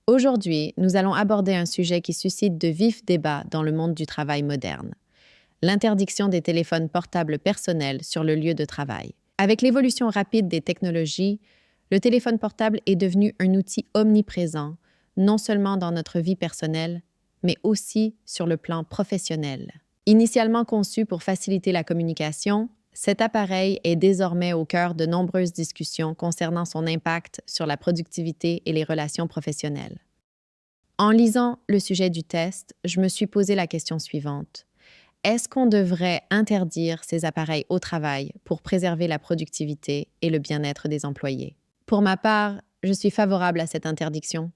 Aujourd'hui, nous allons aborder un sujet qui suscite de vifs débats dans le monde du travail moderne: l'interdiction des téléphones portables personnels sur le lieu de travail. Avec l'évolution rapide des technologies, le téléphone portable est devenu un outil omniprésent, non seulement dans notre vie personnelle, mais aussi sur le plan professionnel. Initialement conçu pour faciliter la communication, cet appareil est désormais au cœur de nombreuses discussions concernant son impact sur la productivité et les relations professionnelles. En lisant le sujet du test, je me suis posé la question suivante: est-ce qu'on devrait interdire ces appareils au travail pour préserver la productivité et le bien-être des employés? Pour ma part, je suis favorable à cette interdiction.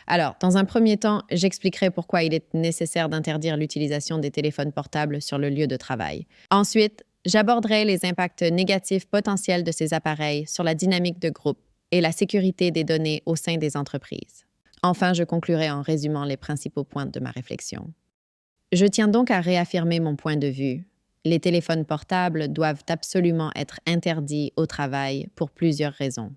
Alors, dans un premier temps, j'expliquerai pourquoi il est nécessaire d'interdire l'utilisation des téléphones portables sur le lieu de travail. Ensuite, j'aborderai les impacts négatifs potentiels de ces appareils sur la dynamique de groupe et la sécurité des données au sein des entreprises. Enfin, je conclurai en résumant les principaux points de ma réflexion. Je tiens donc à réaffirmer mon point de vue. Les téléphones portables doivent absolument être interdits au travail pour plusieurs raisons.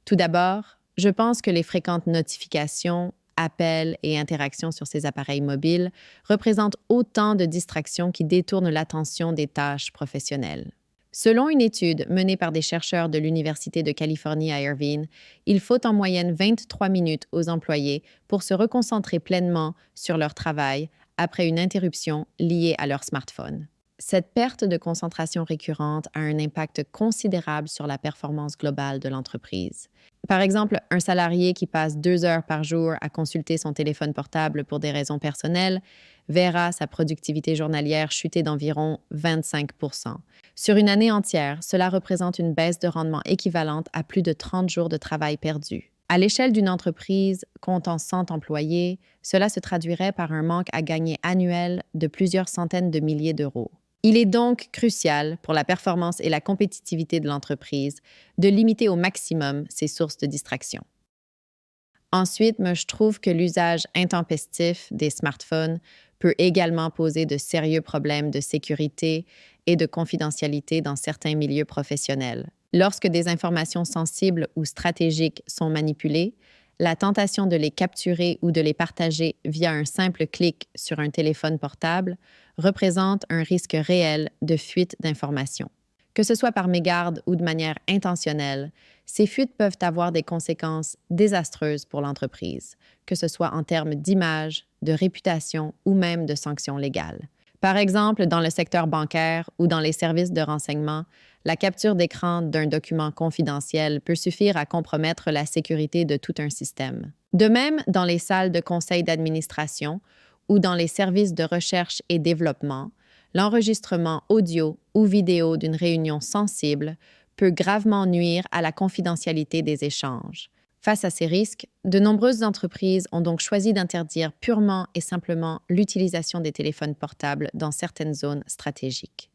Tout d'abord, je pense que les fréquentes notifications, appels et interactions sur ces appareils mobiles représentent autant de distractions qui détournent l'attention des tâches professionnelles. Selon une étude menée par des chercheurs de l'Université de Californie à Irvine, il faut en moyenne 23 minutes aux employés pour se reconcentrer pleinement sur leur travail après une interruption liée à leur smartphone. Cette perte de concentration récurrente a un impact considérable sur la performance globale de l'entreprise. Par exemple, un salarié qui passe 2 heures par jour à consulter son téléphone portable pour des raisons personnelles verra sa productivité journalière chuter d'environ 25%. Sur une année entière, cela représente une baisse de rendement équivalente à plus de 30 jours de travail perdus. À l'échelle d'une entreprise comptant 100 employés, cela se traduirait par un manque à gagner annuel de plusieurs centaines de milliers d'euros. Il est donc crucial pour la performance et la compétitivité de l'entreprise de limiter au maximum ces sources de distraction. Ensuite, je trouve que l'usage intempestif des smartphones peut également poser de sérieux problèmes de sécurité et de confidentialité dans certains milieux professionnels. Lorsque des informations sensibles ou stratégiques sont manipulées, la tentation de les capturer ou de les partager via un simple clic sur un téléphone portable représente un risque réel de fuite d'informations. Que ce soit par mégarde ou de manière intentionnelle, ces fuites peuvent avoir des conséquences désastreuses pour l'entreprise, que ce soit en termes d'image, de réputation ou même de sanctions légales. Par exemple, dans le secteur bancaire ou dans les services de renseignement, la capture d'écran d'un document confidentiel peut suffire à compromettre la sécurité de tout un système. De même, dans les salles de conseil d'administration ou dans les services de recherche et développement, l'enregistrement audio ou vidéo d'une réunion sensible peut gravement nuire à la confidentialité des échanges. Face à ces risques, de nombreuses entreprises ont donc choisi d'interdire purement et simplement l'utilisation des téléphones portables dans certaines zones stratégiques.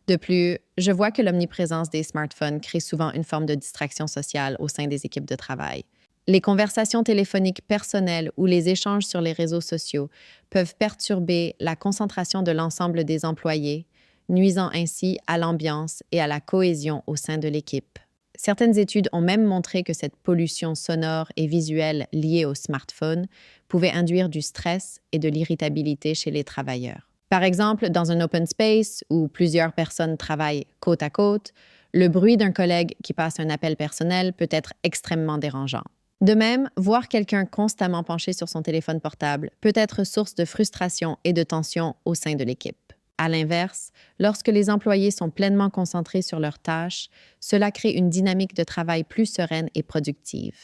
De plus, je vois que l'omniprésence des smartphones crée souvent une forme de distraction sociale au sein des équipes de travail. Les conversations téléphoniques personnelles ou les échanges sur les réseaux sociaux peuvent perturber la concentration de l'ensemble des employés, nuisant ainsi à l'ambiance et à la cohésion au sein de l'équipe. Certaines études ont même montré que cette pollution sonore et visuelle liée au smartphone pouvait induire du stress et de l'irritabilité chez les travailleurs. Par exemple, dans un open space où plusieurs personnes travaillent côte à côte, le bruit d'un collègue qui passe un appel personnel peut être extrêmement dérangeant. De même, voir quelqu'un constamment penché sur son téléphone portable peut être source de frustration et de tension au sein de l'équipe. À l'inverse, lorsque les employés sont pleinement concentrés sur leurs tâches, cela crée une dynamique de travail plus sereine et productive.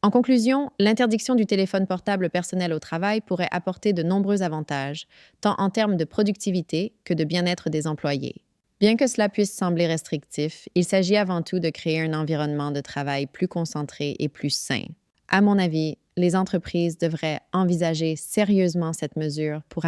En conclusion, l'interdiction du téléphone portable personnel au travail pourrait apporter de nombreux avantages, tant en termes de productivité que de bien-être des employés. Bien que cela puisse sembler restrictif, il s'agit avant tout de créer un environnement de travail plus concentré et plus sain. À mon avis, les entreprises devraient envisager sérieusement cette mesure pour